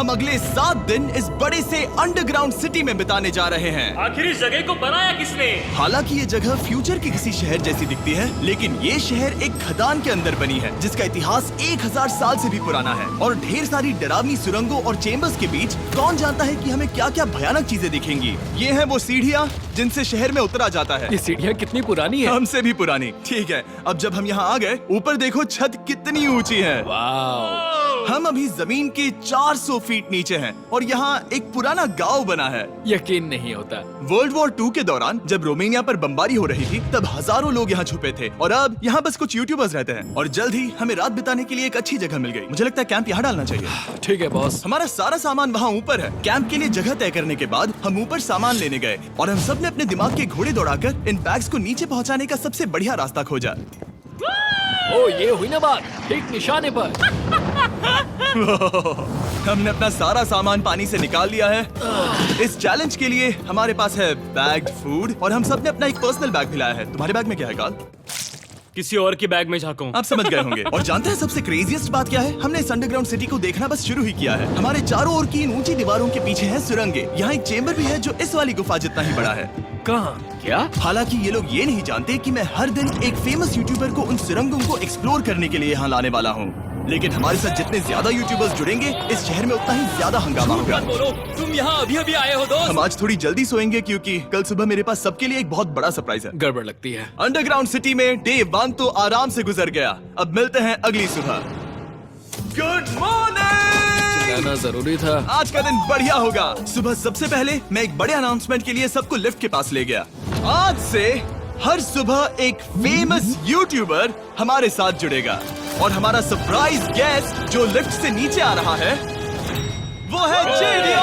हम अगले 7 दिन इस बड़े से अंडरग्राउंड सिटी में बिताने जा रहे हैं। आखिर इस जगह को बनाया किसने? हालांकि ये जगह फ्यूचर के किसी शहर जैसी दिखती है, लेकिन ये शहर एक खदान के अंदर बनी है जिसका इतिहास 1000 साल से भी पुराना है। और ढेर सारी डरावनी सुरंगों और चेम्बर्स के बीच कौन जानता है कि हमें क्या क्या भयानक चीजें दिखेंगी। ये है वो सीढ़ियाँ जिनसे शहर में उतरा जाता है। ये सीढ़ियाँ कितनी पुरानी है? हमसे भी पुरानी। ठीक है, अब जब हम यहाँ आ गए, ऊपर देखो छत कितनी ऊंची है। वाव! हम अभी जमीन के 400 फीट नीचे हैं और यहाँ एक पुराना गांव बना है। यकीन नहीं होता। वर्ल्ड वॉर 2 के दौरान जब रोमानिया पर बमबारी हो रही थी, तब हजारों लोग यहाँ छुपे थे और अब यहाँ बस कुछ यूट्यूबर्स रहते हैं। और जल्द ही हमें रात बिताने के लिए एक अच्छी जगह मिल गई। मुझे लगता है कैंप यहाँ डालना चाहिए। ठीक है बॉस। हमारा सारा सामान वहाँ ऊपर है। कैंप के लिए जगह तय करने के बाद हम ऊपर सामान लेने गए और हम सब ने अपने दिमाग के घोड़े दौड़ाकर इन बैग्स को नीचे पहुँचाने का सबसे बढ़िया रास्ता खोजा। ओ, ये हुई ना बात, ठीक निशाने पर। हमने अपना सारा सामान पानी से निकाल लिया है। इस चैलेंज के लिए हमारे पास है बैग्ड फूड और हम सब ने अपना एक पर्सनल बैग भी लाया है। तुम्हारे बैग में क्या है काल? किसी और की बैग में झांकूं। आप समझ गए होंगे। और जानते हैं सबसे क्रेजीएस्ट बात क्या है? हमने इस अंडरग्राउंड सिटी को देखना बस शुरू ही किया है। हमारे चारों ओर की इन ऊंची दीवारों के पीछे है सुरंगें। यहाँ एक चेम्बर भी है जो इस वाली गुफा जितना ही बड़ा है। कहाँ? क्या? हालांकि ये लोग ये नहीं जानते कि मैं हर दिन एक फेमस यूट्यूबर को उन सुरंगों को एक्सप्लोर करने के लिए यहाँ लाने वाला हूँ। लेकिन हमारे साथ जितने ज्यादा यूट्यूबर्स जुड़ेंगे, इस शहर में उतना ही ज्यादा हंगामा होगा। मत बोलो, तुम यहाँ अभी अभी आए हो दोस्त। हम आज थोड़ी जल्दी सोएंगे क्योंकि कल सुबह मेरे पास सबके लिए एक बहुत बड़ा सरप्राइज है। गड़बड़ लगती है। अंडरग्राउंड सिटी में डे 1 तो आराम से गुजर गया। अब मिलते हैं अगली सुबह। Good morning. जाना जरूरी था। आज का दिन बढ़िया होगा। सुबह सबसे पहले मैं एक बड़े अनाउंसमेंट के लिए सबको लिफ्ट के पास ले गया। आज से हर सुबह एक फेमस यूट्यूबर हमारे साथ जुड़ेगा और हमारा सरप्राइज गेस्ट जो लिफ्ट से नीचे आ रहा है वो है जेडियन।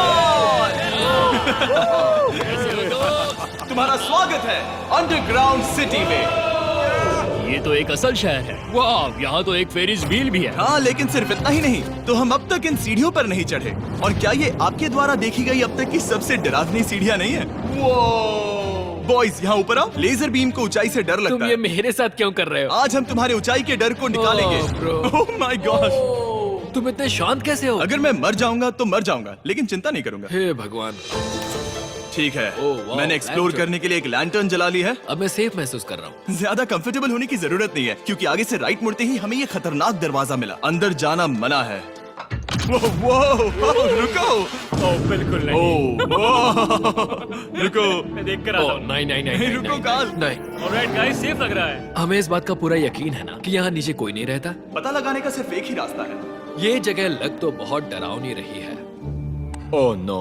तुम्हारा स्वागत है अंडरग्राउंड सिटी में। ये तो एक असल शहर है। वाह, यहाँ तो एक फेरिस व्हील भी है। हाँ, लेकिन सिर्फ इतना ही नहीं, तो हम अब तक इन सीढ़ियों पर नहीं चढ़े। और क्या ये आपके द्वारा देखी गई अब तक की सबसे डरावनी सीढ़ियाँ नहीं है? बॉयज यहाँ ऊपर आओ। लेजर बीम को ऊंचाई से डर लगता तुम है। ये मेरे साथ क्यों कर रहे हो? आज हम तुम्हारे ऊंचाई के डर को निकालेंगे। ओह माय गॉड, तुम इतने शांत कैसे हो? अगर मैं मर जाऊंगा तो मर जाऊंगा, लेकिन चिंता नहीं करूंगा। हे भगवान। ठीक है, वाह, मैंने एक्सप्लोर लैंटर्न। करने के लिए एक लैंटर्न जला ली है। अब मैं सेफ महसूस कर रहा हूँ। ज्यादा कंफर्टेबल होने की जरूरत नहीं है क्योंकि आगे से राइट मुड़ते ही हमें ये खतरनाक दरवाजा मिला। अंदर जाना मना है। रुको। बिल्कुल नहीं। रुको। मैं देख कर आता हूँ। नहीं नहीं नहीं नहीं, रुको काल। नहीं। ऑलराइट गाइस, सेफ लग रहा है। हमें इस बात का पूरा यकीन है ना कि यहाँ नीचे कोई नहीं रहता। पता लगाने का सिर्फ एक ही रास्ता है। ये जगह लग तो बहुत डरावनी रही है। Oh no.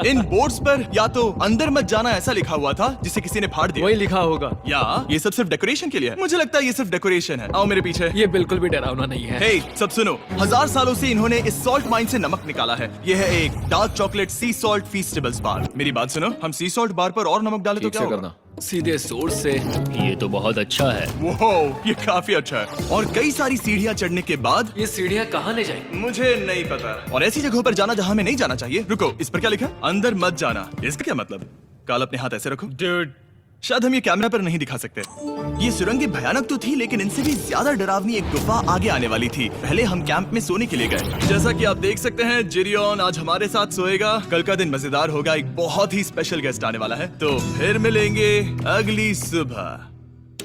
इन बोर्ड्स पर या तो अंदर मत जाना ऐसा लिखा हुआ था जिसे किसी ने फाड़ दिया, वही लिखा होगा, या ये सब सिर्फ डेकोरेशन के लिए है। मुझे लगता है ये सिर्फ डेकोरेशन है। आओ मेरे पीछे। ये बिल्कुल भी डरावना नहीं है। हे, सब सुनो। 1000 सालों से इन्होंने इस सॉल्ट माइन से नमक निकाला है। ये है एक डार्क चॉकलेट सी सॉल्ट फीस्टेबल्स बार। मेरी बात सुनो, हम सी सॉल्ट बार पर और नमक डाले तो ठीक क्या से होगा? करना, सीधे सोर्स से। ये तो बहुत अच्छा है। वो ये काफी अच्छा है। और कई सारी सीढ़ियाँ चढ़ने के बाद ये सीढ़ियाँ कहाँ ले जाएंगी? मुझे नहीं पता। और ऐसी जगहों पर जाना जहाँ हमें नहीं जाना चाहिए। रुको, इस पर क्या लिखा है? अंदर मत जाना। इसका क्या मतलब? काल, अपने हाथ ऐसे रखो। Dude, शायद हम ये कैमरा पर नहीं दिखा सकते। ये सुरंगें भयानक तो थी, लेकिन इनसे भी ज्यादा डरावनी एक गुफा आगे आने वाली थी। पहले हम कैंप में सोने के लिए गए। जैसा कि आप देख सकते हैं, जेरियन आज हमारे साथ सोएगा। कल का दिन मजेदार होगा। एक बहुत ही स्पेशल गेस्ट आने वाला है। तो फिर मिलेंगे अगली सुबह।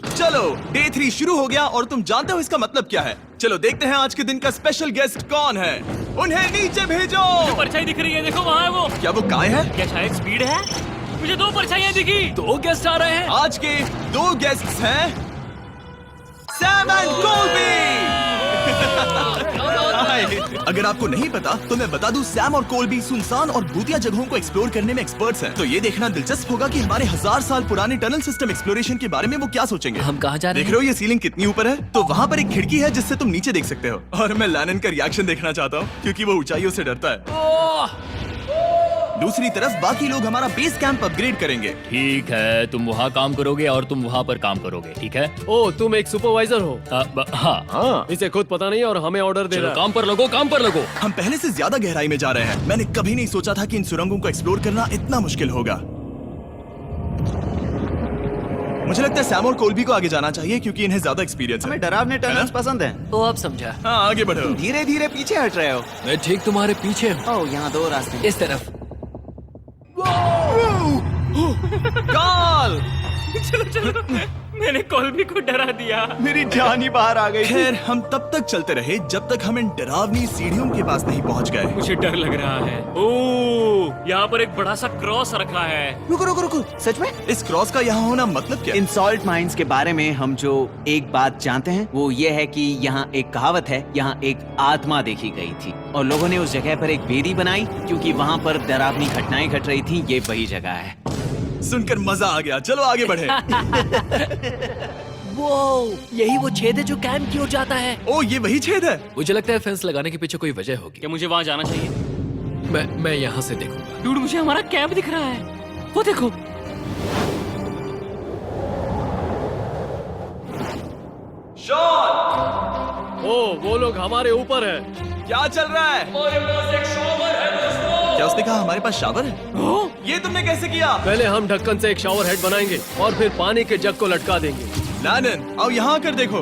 चलो, डे 3 शुरू हो गया और तुम जानते हो इसका मतलब क्या है? चलो देखते हैं आज के दिन का स्पेशल गेस्ट कौन है। उन्हें नीचे भेजो। परछाई दिख रही है, देखो वहाँ है वो। क्या वो काय है? क्या शायद स्पीड है? मुझे 2 परछाइयाँ दिखी। 2 गेस्ट आ रहे हैं। आज के 2 गेस्ट्स हैं सैम एंड कोलबी। अगर आपको नहीं पता तो मैं बता दूं, सैम और कोलबी सुनसान और भूतिया जगहों को एक्सप्लोर करने में एक्सपर्ट्स हैं। तो ये देखना दिलचस्प होगा कि हमारे 1000 साल पुराने टनल सिस्टम एक्सप्लोरेशन के बारे में वो क्या सोचेंगे। हम कहाँ जा रहे देख रहे हो ये सीलिंग कितनी ऊपर है? तो वहाँ पर एक खिड़की है जिससे तुम नीचे देख सकते हो। और मैं लैनन का रिएक्शन देखना चाहता हूँ क्योंकि वो ऊंचाइयों से डरता है। दूसरी तरफ बाकी लोग हमारा बेस कैंप अपग्रेड करेंगे। ठीक है, तुम वहाँ काम करोगे और तुम वहाँ पर काम करोगे, ठीक है? ओ, तुम एक सुपरवाइजर हो? हाँ। इसे खुद पता नहीं और हमें ऑर्डर दे चलो रहा है। काम पर लगो, काम पर लगो। हम पहले से ज्यादा गहराई में जा रहे हैं। मैंने कभी नहीं सोचा था कि इन सुरंगों को एक्सप्लोर करना इतना मुश्किल होगा। मुझे लगता है सैम और कोल्बी को आगे जाना चाहिए क्योंकि इन्हें ज्यादा एक्सपीरियंस है। हमें डरावने टनल्स पसंद हैं। तो अब समझा। हाँ, आगे बढ़ो। धीरे धीरे पीछे हट रहे हो। मैं ठीक तुम्हारे पीछे हूँ। ओह, यहाँ 2 रास्ते हैं। इस तरफ। काल! चलो चलो, मैंने कोल्बी को डरा दिया। मेरी जान ही बाहर आ गई। खैर, हम तब तक चलते रहे जब तक हम इन डरावनी सीढ़ियों के पास नहीं पहुंच गए। मुझे डर लग रहा है। ओह, यहाँ पर एक बड़ा सा क्रॉस रखा है। रुको रुको रुको, सच में? इस क्रॉस का यहाँ होना मतलब क्या? इन सॉल्ट माइंस के बारे में हम जो एक बात जानते हैं वो ये है कि यहाँ एक कहावत है, यहाँ एक आत्मा देखी गई थी और लोगों ने उस जगह पर एक बेदी बनाई क्योंकि वहाँ पर डरावनी घटनाएं घट रही थी। ये वही जगह है। सुनकर मजा आ गया। चलो आगे बढ़े। वो यही वो छेद है जो कैंप की ओर जाता है। ओ, ये वही छेद है। मुझे लगता है फेंस लगाने के पीछे कोई वजह होगी। क्या मुझे वहाँ जाना चाहिए? मैं यहाँ से देखूंगा। डूड, मुझे हमारा कैंप दिख रहा है। वो देखो। शॉन! ओ, वो लोग हमारे ऊपर है। क्या चल रहा है? क्या उसने कहा हमारे पास शावर है? ये तुमने कैसे किया? पहले हम ढक्कन से एक शावर हेड बनाएंगे और फिर पानी के जग को लटका देंगे। लैनन, आओ यहाँ आकर देखो।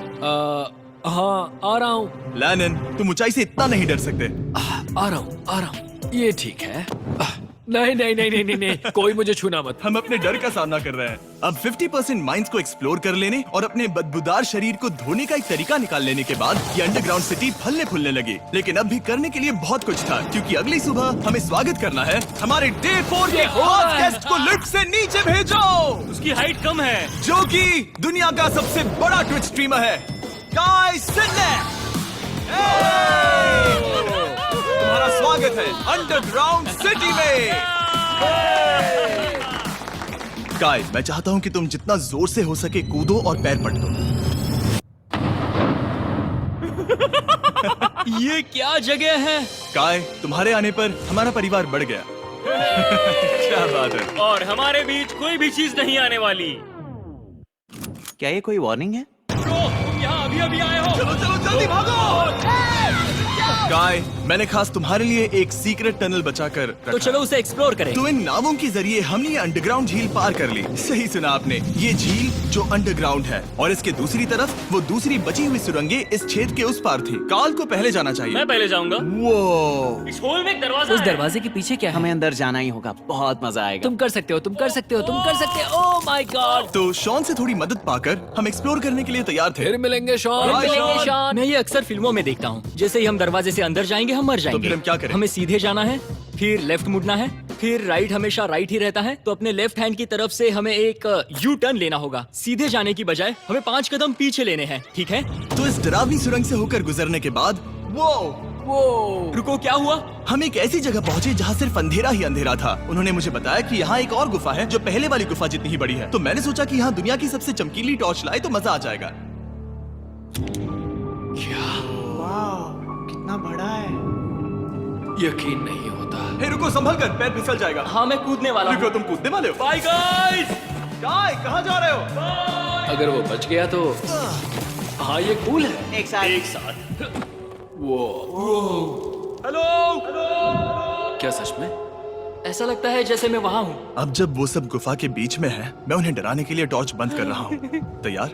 हाँ, आ रहा हूँ। लैनन, तुम ऊंचाई से इतना नहीं डर सकते। आ रहा हूँ। ये ठीक है। नहीं नहीं नहीं नहीं नहीं नहीं, कोई मुझे छूना मत। हम अपने डर का सामना कर रहे हैं। अब 50% माइंस को एक्सप्लोर कर लेने और अपने बदबूदार शरीर को धोने का एक तरीका निकाल लेने के बाद ये अंडरग्राउंड सिटी फलने फूलने लगी। लेकिन अब भी करने के लिए बहुत कुछ था क्योंकि अगली सुबह हमें स्वागत करना है हमारे डे 4 के खास गेस्ट को लिफ्ट से नीचे भेजो, उसकी हाइट कम है। जो कि दुनिया का सबसे बड़ा ट्विच स्ट्रीमर है, गाय सिडनेक। तुम्हारा स्वागत है अंडरग्राउंड सिटी में। गाय, मैं चाहता हूँ कि तुम जितना जोर से हो सके कूदो और पैर पटको। ये क्या जगह है? गाय, तुम्हारे आने पर हमारा परिवार बढ़ गया। क्या बात है। और हमारे बीच कोई भी चीज नहीं आने वाली। क्या ये कोई वार्निंग है? ब्रो, तुम यहाँ अभी अभी आए हो। चलो चलो जल्दी भागो। गाय, मैंने खास तुम्हारे लिए एक सीक्रेट टनल बचाकर रखा। तो चलो उसे एक्सप्लोर करें। तो इन नावों के जरिए हमने ये अंडरग्राउंड झील पार कर ली। सही सुना आपने, ये झील जो अंडरग्राउंड है और इसके दूसरी तरफ वो दूसरी बची हुई सुरंगें इस छेद के उस पार थी। काल को पहले जाना चाहिए। मैं पहले जाऊंगा। वो इस होल में एक दरवाजा उस है। दरवाजे के पीछे क्या है? हमें अंदर जाना ही होगा। बहुत मजा आएगा। तुम कर सकते हो, तुम कर सकते हो, तुम कर सकते हो। Oh my God. तो शॉन से थोड़ी मदद पाकर हम एक्सप्लोर करने के लिए तैयार थे। फिर मिलेंगे शॉन। Bye, मिलेंगे, शॉन। शॉन। मैं ये अक्सर फिल्मों में देखता हूँ। जैसे ही हम दरवाजे से अंदर जाएंगे हम मर जाएंगे। फिर हम क्या करें? हमें सीधे जाना है, फिर लेफ्ट मुड़ना है, फिर राइट हमेशा राइट ही रहता है। तो अपने लेफ्ट हैंड की तरफ से हमें एक यू टर्न लेना होगा। सीधे जाने की बजाय हमें 5 कदम पीछे लेने हैं, ठीक है? तो इस डरावनी सुरंग से होकर गुजरने के बाद वो रुको, क्या हुआ? हम एक ऐसी जगह पहुंचे जहाँ सिर्फ अंधेरा ही अंधेरा था। उन्होंने मुझे बताया कि यहाँ एक और गुफा है जो पहले वाली गुफा जितनी ही बड़ी है। तो मैंने सोचा कि यहाँ दुनिया की सबसे चमकीली टॉर्च लाए तो मजा आ जाएगा। कितना बड़ा है। यकीन नहीं होता। हे रुको, संभल कर, पैर फिसल जाएगा। हाँ, मैं कूदने वाला रुको, हूँ। तुम कूदने वाले हो? Bye guys. गाय, कहाँ जा रहे हो? अगर वो बच गया तो हाँ, ये कूल है। एक साथ। एक साथ। वो हेलो। क्या सच में? ऐसा लगता है जैसे मैं वहाँ हूँ। अब जब वो सब गुफा के बीच में है, मैं उन्हें डराने के लिए टॉर्च बंद कर रहा हूँ। तैयार?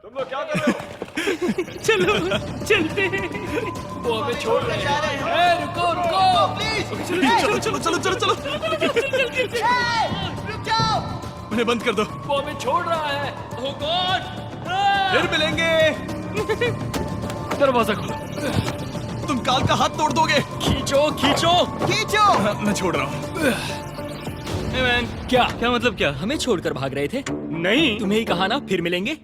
तुम लोग क्या कर रहे हो? चलो चलते हैं। वो हमें छोड़ रहे हैं। रुको रुको। चलो चलो चलो चलो चलो। उन्हें बंद कर दो। वो हमें छोड़ रहा है। Oh God! फिर मिलेंगे। दरवाजा खोलो। तुम काल का हाथ तोड़ दोगे। खींचो खींचो। खींचो। मैं छोड़ रहा हूँ। Hey man, क्या मतलब क्या? हमें छोड़कर भाग रहे थे? नहीं, तुम्हें ही कहा ना फिर मिलेंगे।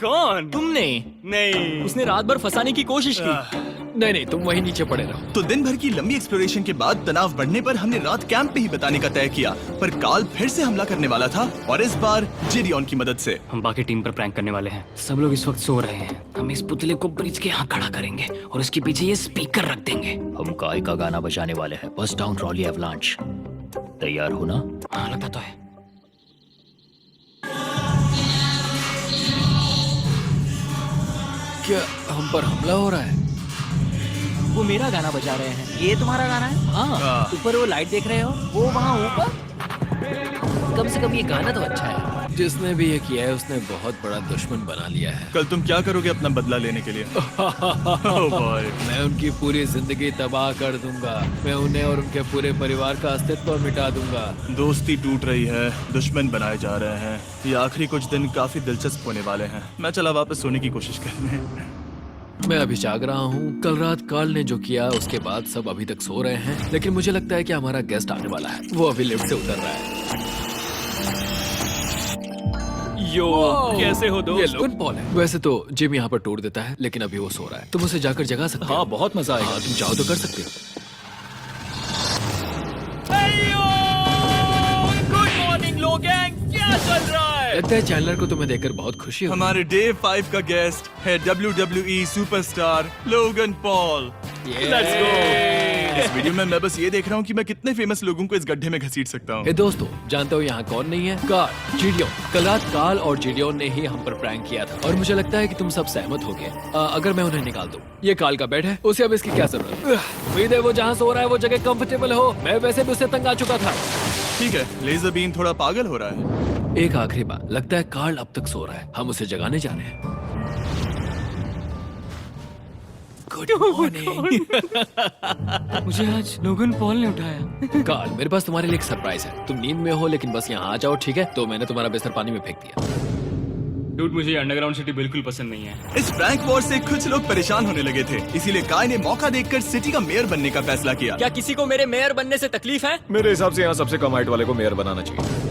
कौन? तुमने? नहीं, उसने रात भर फंसाने की कोशिश की। नहीं नहीं, तुम वहीं नीचे पड़े रहो। तो दिन भर की लंबी एक्सप्लोरेशन के बाद तनाव बढ़ने पर हमने रात कैंप पे ही बताने का तय किया। पर काल फिर से हमला करने वाला था और इस बार जिरियन की मदद से। हम बाकी टीम पर प्रैंक करने वाले हैं। सब लोग इस वक्त सो रहे हैं। हम इस पुतले को ब्रिज के यहाँ खड़ा करेंगे और उसके पीछे ये स्पीकर रख देंगे। हम काय का गाना बजाने वाले हैं, बस डाउन रॉली एवलांच। तैयार हो ना? हाँ, लगता तो है। क्या हम पर हमला हो रहा है? वो मेरा गाना बजा रहे हैं। ये तुम्हारा गाना है? हाँ, ऊपर वो लाइट देख रहे हो? वो वहाँ ऊपर? कम से कम ये गाना तो अच्छा है। जिसने भी ये किया है उसने बहुत बड़ा दुश्मन बना लिया है। कल तुम क्या करोगे अपना बदला लेने के लिए? Oh boy. मैं उनकी पूरी जिंदगी तबाह कर दूंगा। मैं उन्हें और उनके पूरे परिवार का अस्तित्व मिटा दूंगा। दोस्ती टूट रही है, दुश्मन बनाए जा रहे हैं। ये आखिरी कुछ दिन काफी दिलचस्प होने वाले हैं। मैं चला वापस सोने की कोशिश करने। मैं अभी जाग रहा हूँ। कल रात कार्ल ने जो किया उसके बाद सब अभी तक सो रहे हैं, लेकिन मुझे लगता है कि हमारा गेस्ट आने वाला है। वो अभी लिफ्ट से उतर रहा है। यो, कैसे हो ये दोस्त? लोगन पॉल है। वैसे तो जिम यहाँ पर तोड़ देता है, लेकिन अभी वो सो रहा है। तुम उसे जाकर जगा सकते हो। हाँ, बहुत मजा आएगा। हाँ, तुम चाहो तो कर सकते हो। गुड मॉर्निंग लोग, क्या चल रहा है? लगता है चैनलर को तुम्हें देखकर बहुत खुशी हो। हमारे डे 5 का गेस्ट है WWE superstar Logan Paul. Let's go। इस वीडियो में मैं बस ये देख रहा हूँ कि मैं कितने फेमस लोगों को इस गड्ढे में घसीट सकता हूँ। ए दोस्तों, जानते हो यहाँ कौन नहीं है? कार्ल, जिडियोन। कल रात कार्ल और जिडियोन ने ही हम पर प्रैंक किया था, और मुझे लगता है कि तुम सब सहमत हो गए। अगर मैं उन्हें निकाल दूं। ये कार्ल का बेड है, उसे अब इसकी क्या जरूरत है? उम्मीद है वो जहाँ सो रहा है वो जगह कंफर्टेबल हो। मैं वैसे भी उससे तंग आ चुका था। ठीक है, लेजर बीन थोड़ा पागल हो रहा है। एक आखिरी बात, लगता है कार्ल अब तक सो रहा है। हम उसे जगाने जा रहे हैं। Good morning. मुझे आज लोगन पॉल ने उठाया। कार्ल, मेरे पास तुम्हारे लिए एक सरप्राइज है। तुम नींद में हो, लेकिन बस यहाँ आ जाओ, ठीक है? तो मैंने तुम्हारा बिस्तर पानी में फेंक दिया। डूड, मुझे अंडरग्राउंड सिटी बिल्कुल पसंद नहीं है। इस प्रैंक वॉर से कुछ लोग परेशान होने लगे थे, इसीलिए काय ने मौका देखकर सिटी का मेयर बनने का फैसला किया। क्या किसी को मेरे मेयर बनने से तकलीफ है? मेरे हिसाब से यहाँ सबसे कम हाइट वाले को मेयर बनाना चाहिए।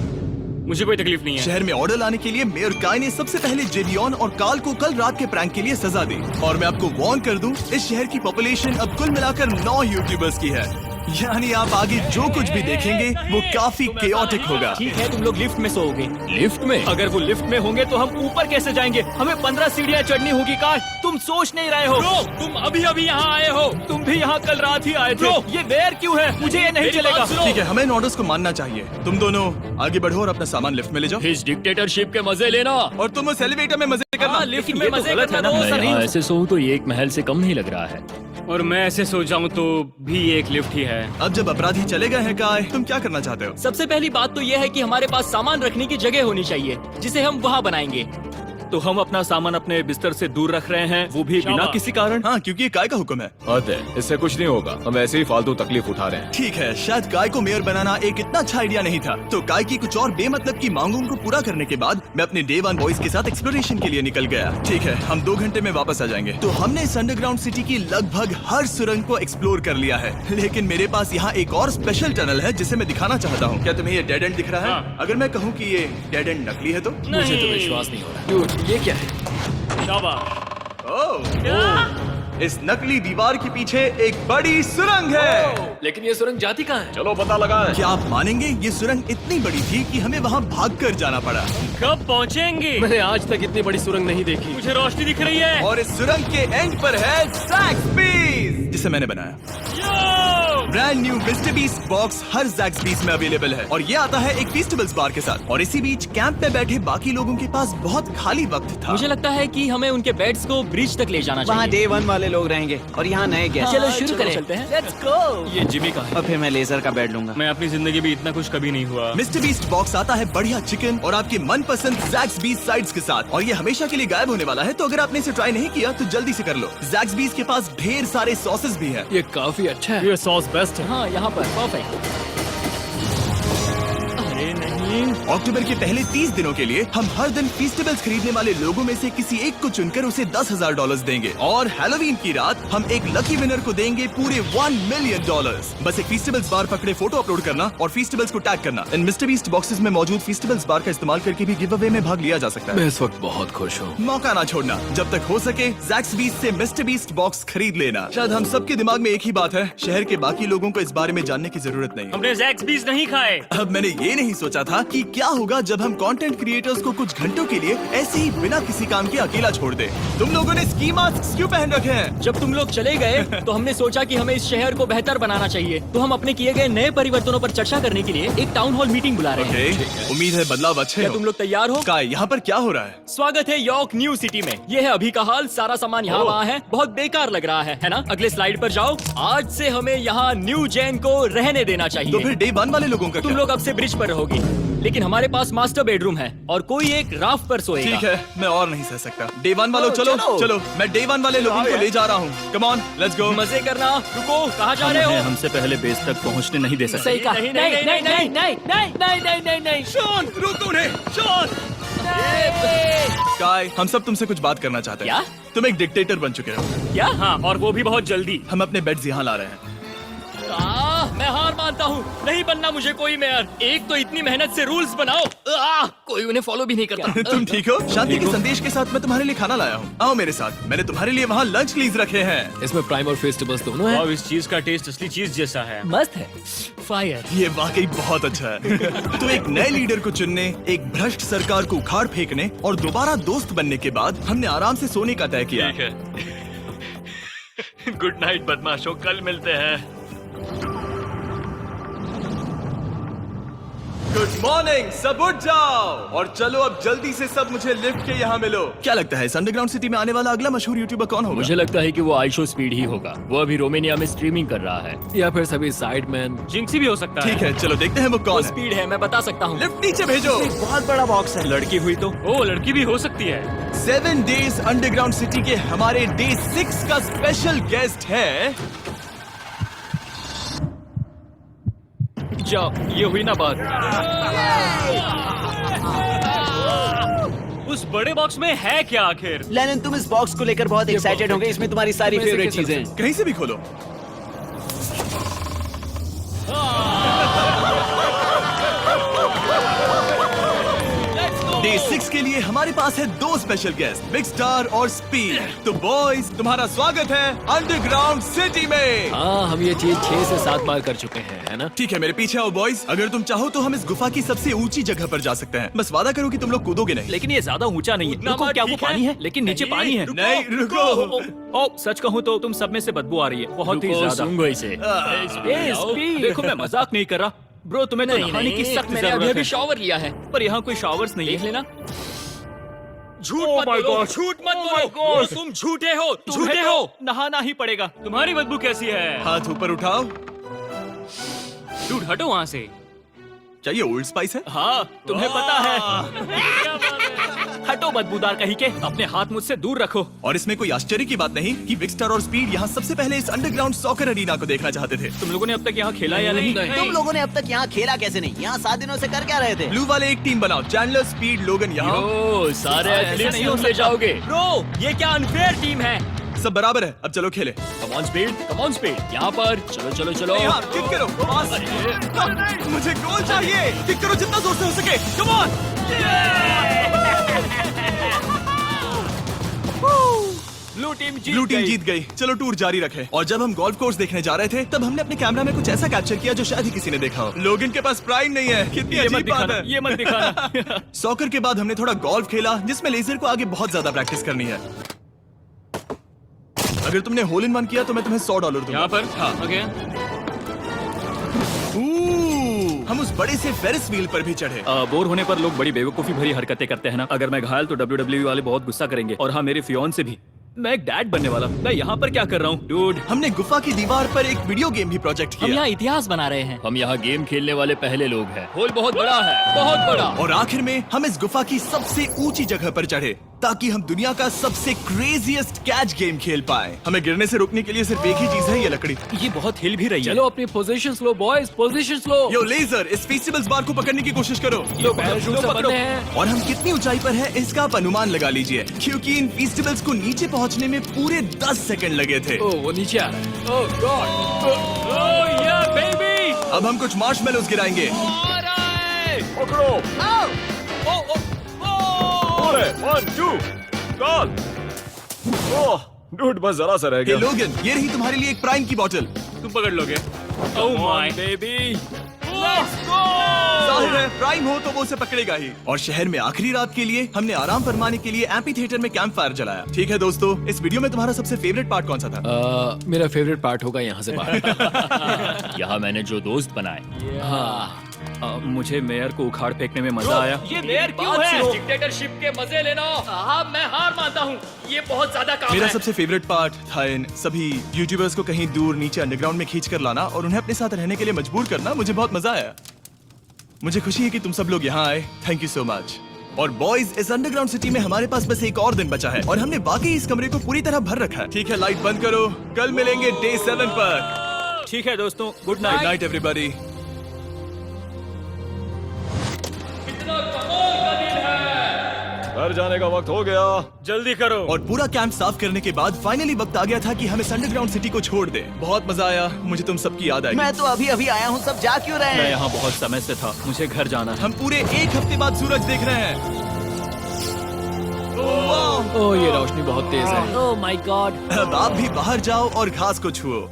मुझे कोई तकलीफ नहीं है। शहर में ऑर्डर लाने के लिए मेयर काय ने सबसे पहले जेडियन और कार्ल को कल रात के प्रैंक के लिए सजा दी। और मैं आपको वार्न कर दूं, इस शहर की पॉपुलेशन अब कुल मिलाकर 9 यूट्यूबर्स की है। यानी आप आगे जो कुछ भी देखेंगे वो काफी केओटिक होगा। ठीक है, तुम लोग लिफ्ट में सोओगे। लिफ्ट में? अगर वो लिफ्ट में होंगे तो हम ऊपर कैसे जाएंगे? हमें 15 सीढ़ियाँ चढ़नी होगी। काय, तुम सोच नहीं रहे हो। तुम अभी अभी यहाँ आए हो। तुम भी यहाँ कल रात ही आए थे। ये बेर क्यों है? मुझे ये नहीं चलेगा। ठीक है, हमें इन ऑर्डर्स को मानना चाहिए। तुम दोनों आगे बढ़ो और अपना सामान लिफ्ट में ले जाओ। इस डिक्टेटरशिप के मजे लेना। और तुम उस एलिवेटर में मजे करना। लिफ्ट में मजे करना तो ऐसा नहीं। यहाँ ऐसे सोऊं तो ये एक महल से कम नहीं लग रहा है। और मैं ऐसे सो जाऊं तो भी एक लिफ्ट ही है। अब जब अपराधी चले गए हैं काय, तुम क्या करना चाहते हो? सबसे पहली बात तो यह है कि हमारे पास सामान रखने की जगह होनी चाहिए, जिसे हम वहाँ बनाएंगे। तो हम अपना सामान अपने बिस्तर से दूर रख रहे हैं, वो भी बिना किसी कारण। हाँ, क्योंकि ये काय का हुक्म है। अतः इससे कुछ नहीं होगा, हम ऐसे ही फालतू तकलीफ उठा रहे हैं। ठीक है, शायद काय को मेयर बनाना एक इतना अच्छा आइडिया नहीं था। तो काय की कुछ और बेमतलब की मांगों को पूरा करने के बाद मैं अपने डे 1 बॉयज के साथ एक्सप्लोरेशन के लिए निकल गया। ठीक है, हम 2 घंटे में वापस आ जाएंगे। तो हमने इस अंडरग्राउंड सिटी की लगभग हर सुरंग को एक्सप्लोर कर लिया है, लेकिन मेरे पास यहाँ एक और स्पेशल टनल है जिसे मैं दिखाना चाहता हूँ। क्या तुम्हें ये डेड एंड दिख रहा है? हाँ। अगर मैं कहूँ कि ये डेड एंड नकली है तो? मुझे तो विश्वास नहीं हो रहा। Dude, ये क्या है? ओह, इस नकली दीवार के पीछे एक बड़ी सुरंग है। लेकिन ये सुरंग जाती कहाँ है? चलो पता लगाएं। क्या आप मानेंगे, ये सुरंग इतनी बड़ी थी कि हमें वहाँ भागकर जाना पड़ा। कब पहुँचेंगे? मैंने आज तक इतनी बड़ी सुरंग नहीं देखी। मुझे रोशनी दिख रही है। और इस सुरंग के एंड पर है ज़ैक्सबीस, जिसे मैंने बनाया। Brand new Mr Beast box हर ज़ैक्सबीस में अवेलेबल है, और ये आता है एक फेस्टिवल्स बार के साथ। और इसी बीच कैंप में बैठे बाकी लोगों के पास बहुत खाली वक्त था। मुझे लगता है कि हमें उनके बेड्स को ब्रिज तक ले जाना वहाँ चाहिए। डे 1 वाले लोग रहेंगे और यहाँ नए गेस्ट। चलो शुरू करें। चलते हैं। Let's go. ये जिमी का है। और फिर मैं लेजर का बेड लूंगा। मैं अपनी जिंदगी में इतना कुछ कभी नहीं हुआ। मिस्टर बीस्ट बॉक्स आता है बढ़िया चिकन और आपके मनपसंद ज़ैक्सबीस साइड्स के साथ, और ये हमेशा के लिए गायब होने वाला है। तो अगर आपने इसे ट्राई नहीं किया तो जल्दी से कर लो। ज़ैक्सबीस के पास ढेर सारे सॉसेस भी हैं। ये काफी अच्छा है। ये सॉस बेस्ट है। हाँ, यहाँ पर परफेक्ट। अरे नहीं, अक्टूबर के पहले 30 दिनों के लिए हम हर दिन फेस्टिवल्स खरीदने वाले लोगों में से किसी एक को चुनकर उसे $10,000 देंगे, और हैलोवीन की रात हम एक लकी विनर को देंगे पूरे $1 मिलियन। बस एक फेस्टिवल्स बार पकड़े फोटो अपलोड करना और फेस्टिवल्स को टैग करना। इन मिस्टर बीस्ट बॉक्सेस में मौजूद फेस्टिवल्स बार का इस्तेमाल करके भी गिव अवे में भाग लिया जा सकता है। मैं इस वक्त बहुत खुश हूँ। मौका ना छोड़ना, जब तक हो सके ज़ैक्सबीस से मिस्टर बीस्ट बॉक्स खरीद लेना। शायद हम सबके दिमाग में एक ही बात है, शहर के बाकी लोगों को इस बारे में जानने की जरूरत नहीं है। हमने ज़ैक्सबीस नहीं खाए। अब मैंने ये नहीं सोचा था कि क्या होगा जब हम कंटेंट क्रिएटर्स को कुछ घंटों के लिए ऐसे ही बिना किसी काम के अकेला छोड़ दे। तुम लोगों ने स्की मास्क क्यों पहन रखे हैं? जब तुम लोग चले गए तो हमने सोचा कि हमें इस शहर को बेहतर बनाना चाहिए। तो हम अपने किए गए नए परिवर्तनों पर चर्चा करने के लिए एक टाउन हॉल मीटिंग बुला रहे हैं। ओके, उम्मीद है बदलाव अच्छे क्या हो। तुम लोग तैयार हो? काय, यहाँ पर क्या हो रहा है? स्वागत है यॉर्क न्यू सिटी में। ये है अभी का हाल। सारा सामान यहाँ वहाँ है। बहुत बेकार लग रहा है ना? अगले स्लाइड पर जाओ। आज से हमें यहाँ न्यू जेन को रहने देना तो चाहिए। फिर डे 1 वाले लोगों का तुम क्या? लोग अब से ब्रिज पर रहोगे। लेकिन हमारे पास मास्टर बेडरूम है और कोई एक राफ्ट पर सोएगा। ठीक है, मैं और नहीं सह सकता। डे 1 वालों चलो चलो, मैं डे 1 वाले लोगों को ले जा रहा हूँ। Come on, let's go. मजे करना। रुको, कहाँ जा रहे हो? हमसे पहले बेस तक पहुंचने नहीं दे सकते। सही कहा। नहीं, नहीं नहीं, नहीं नहीं, नहीं नहीं नहीं नहीं नहीं नहीं शॉन, रोक दो उन्हें। शॉन, स्काई, हम सब तुमसे कुछ बात करना चाहते हैं। क्या? तुम एक डिक्टेटर बन चुके हो। क्या? हाँ, और वो भी बहुत जल्दी। हम अपने बेड्स यहाँ ला रहे हैं। मैं हार मानता हूँ। नहीं बनना मुझे कोई मेयर। एक तो इतनी मेहनत से रूल्स बनाओ, कोई उन्हें फॉलो भी नहीं करता। तुम ठीक हो? शांति के संदेश के साथ मैं तुम्हारे लिए खाना लाया हूँ। आओ मेरे साथ, मैंने तुम्हारे लिए वहाँ लंच लीज रखे हैं। इसमें प्राइम और फेस्टिवल्स दोनों हैं। इस चीज का टेस्ट असली चीज जैसा है। मस्त है। फायर। ये वाकई बहुत अच्छा है। तो एक नए लीडर को चुनने, एक भ्रष्ट सरकार को उखाड़ फेंकने और दोबारा दोस्त बनने के बाद हमने आराम से सोने का तय किया। गुड नाइट बदमाशों, कल मिलते हैं। गुड मॉर्निंग, सब उठ जाओ और चलो अब जल्दी से सब मुझे लिफ्ट के यहाँ मिलो। क्या लगता है इस अंडरग्राउंड सिटी में आने वाला अगला मशहूर यूट्यूबर कौन होगा? मुझे लगता है कि वो आइशो स्पीड ही होगा। वो अभी रोमेनिया में स्ट्रीमिंग कर रहा है। या फिर सभी साइडमैन। जिंक्सी भी हो सकता ठीक है, चलो देखते हैं वो कौन है। स्पीड है, मैं बता सकता हूँ। लिफ्ट नीचे भेजो। बहुत बड़ा बॉक्स है। लड़की हुई तो ओ, लड़की भी हो सकती है। 7 डेज अंडरग्राउंड सिटी के हमारे डे 6 का स्पेशल गेस्ट है। जाओ, ये हुई ना बात। उस बड़े बॉक्स में है क्या आखिर? लेनिन, तुम इस बॉक्स को लेकर बहुत एक्साइटेड होंगे। इसमें तुम्हारी सारी इसमें से फेवरेट किस चीजें हैं। कहीं से भी खोलो। डे 6 के लिए हमारे पास है 2 स्पेशल गेस्ट, बिग स्टार और स्पीड। तो बॉयज, तुम्हारा स्वागत है अंडरग्राउंड सिटी में। हाँ, हम ये चीज 6 से 7 बार कर चुके हैं, है ना? ठीक है, मेरे पीछे आओ बॉयज। अगर तुम चाहो तो हम इस गुफा की सबसे ऊंची जगह पर जा सकते हैं। बस वादा करो कि तुम लोग कूदोगे नहीं। लेकिन ये ज्यादा ऊंचा नहीं है। रुको, क्या वो पानी है? लेकिन नीचे पानी है। नहीं, रुको। ओ, सच कहूँ तो तुम सब में से बदबू आ रही है, बहुत ही ज्यादा। सूंघो इसे। देखो, मैं मजाक नहीं कर रहा। ब्रो, तुम्हें तो नहाने की सख्त मैंने जरूरत अभी है। शॉवर लिया है। पर यहाँ कोई शॉवर्स नहीं देख है। लेना। झूठ मत बोलो, झूठ मत बोलो। तुम झूठे हो, झूठे हो। नहाना ही पड़ेगा। तुम्हारी बदबू कैसी है? हाथ ऊपर उठाओ। डूड, हटो वहाँ से। क्या ये ओल्ड स्पाइस है? हाँ, तुम्हें पता है। हटो बदबूदार कहीं के, अपने हाथ मुझसे दूर रखो। और इसमें कोई आश्चर्य की बात नहीं कि बिग स्टार और स्पीड यहाँ सबसे पहले इस अंडरग्राउंड सॉकर अरीना को देखना चाहते थे। तुम लोगों ने अब तक यहाँ खेला या नहीं? तुम लोगों ने अब तक यहाँ खेला कैसे नहीं? यहाँ 7 दिनों से कर क्या रहे थे? ब्लू वाले एक टीम बनाओ, चैंडलर, स्पीड, लोगन यहाँ। ओ, सारे ऐसा एथलीट्स नहीं तुम हो ले सकता। जाओगे। ब्रो, ये क्या अनफेयर टीम है। सब बराबर है, अब चलो खेले। Come on speed, come on speed. यहाँ पर चलो चलो चलो। यहाँ किक करो, पास। मुझे गोल चाहिए। किक करो जितना जोर से हो सके। Come on. Blue team blue team जीत गई। चलो टूर जारी रखें। और जब हम गोल्फ कोर्स देखने जा रहे थे तब हमने अपने कैमरा में कुछ ऐसा कैप्चर किया जो शायद ही किसी ने देखा हो। लोगन के पास प्राइम नहीं है। कितनी ये मत अजीब बात दिखाना, है। ये मत दिखाना। सॉकर के बाद हमने थोड़ा गोल्फ खेला जिसमें लेजर को आगे बहुत ज्यादा प्रैक्टिस करनी है। अगर तुमने होल इन वन किया तो मैं तुम्हें $100 दूंगा। यहाँ पर? हाँ। ओके। हम उस बड़े से फेरिस व्हील पर भी चढ़े। बोर होने पर लोग बड़ी बेवकूफी भरी हरकतें करते हैं ना। अगर मैं घायल तो WWE वाले बहुत गुस्सा करेंगे, और हाँ, मेरे फियोन से भी। मैं एक डैड बनने वाला। मैं यहाँ पर क्या कर रहा हूँ, डूड? हमने गुफा की दीवार पर एक वीडियो गेम भी प्रोजेक्ट हम किया। यहाँ इतिहास बना रहे हैं। हम यहाँ गेम खेलने वाले पहले लोग हैं। होल बहुत बड़ा है, बहुत बड़ा। और आखिर में हम इस गुफा की सबसे ऊंची जगह पर चढ़े ताकि हम दुनिया का सबसे क्रेजीएस्ट कैच गेम खेल पाए। हमें गिरने से रोकने के लिए सिर्फ एक ही चीज है, ये लकड़ी। ये बहुत हिल भी रही है। चलो अपनी पोजीशंस लो बॉयज, पोजीशंस लो। यो लेजर, इस फेस्टिवल्स बार को पकड़ने की कोशिश करो। ये पैराशूट से बंधे हैं। और हम कितनी ऊंचाई पर हैं इसका आप अनुमान लगा लीजिए, क्योंकि इन फेस्टिवल्स को नीचे पहुंचने में पूरे 10 सेकंड लगे थे। ओ, वो नीचे आ रहा है। ओह गॉड। ओह या बेबी। अब हम कुछ मार्शमेलोस गिराएंगे। पकड़ो। अरे 1 2 गोल। ओह डूड, बस जरा सा रह हे गया। लोगन, ये रही तुम्हारे लिए एक प्राइम की बोतल। तुम पकड़ लोगे? Oh my baby. जाहिर है प्राइम हो तो वो उसे पकड़ेगा ही। और शहर में आखिरी रात के लिए हमने आराम फरमाने के लिए एम्पी थिएटर में कैंप फायर जलाया। ठीक है दोस्तों, इस वीडियो में तुम्हारा सबसे फेवरेट पार्ट कौन सा था? मेरा फेवरेट पार्ट होगा यहाँ से बाहर। यहाँ मैंने जो दोस्त बनाए। हाँ, मुझे मेयर को उखाड़ फेंकने में मजा आया। ये मेयर क्यों है? डिक्टेटरशिप के मजे लेना। हाँ, मैं हार मानता हूँ। ये बहुत ज्यादा काम मेरा है। सबसे फेवरेट पार्ट था इन सभी यूट्यूबर्स को कहीं दूर नीचे अंडरग्राउंड में खींच कर लाना और उन्हें अपने साथ रहने के लिए मजबूर करना। मुझे बहुत मजा आया। मुझे खुशी है कि तुम सब लोग यहाँ आए। Thank you so much. और बॉयज, इस अंडरग्राउंड सिटी में हमारे पास बस एक और दिन बचा है और हमने वाकई इस कमरे को पूरी तरह भर रखा है। ठीक है, लाइट बंद करो। कल मिलेंगे डे 7 पर। ठीक है दोस्तों, good good night. Night everybody. घर जाने का वक्त हो गया। जल्दी करो। और पूरा कैंप साफ करने के बाद फाइनली वक्त आ गया था कि हम इस अंडरग्राउंड सिटी को छोड़ दें। बहुत मजा आया। मुझे तुम सबकी याद आएगी। मैं तो अभी अभी आया हूँ, सब जा क्यों रहे मैं हैं? यहाँ बहुत समय से था, मुझे घर जाना है। हम पूरे एक हफ्ते बाद सूरज देख रहे हैं। ओह, ये रोशनी बहुत तेज है। Oh my God. अब आप भी बाहर जाओ और घास को छुओ।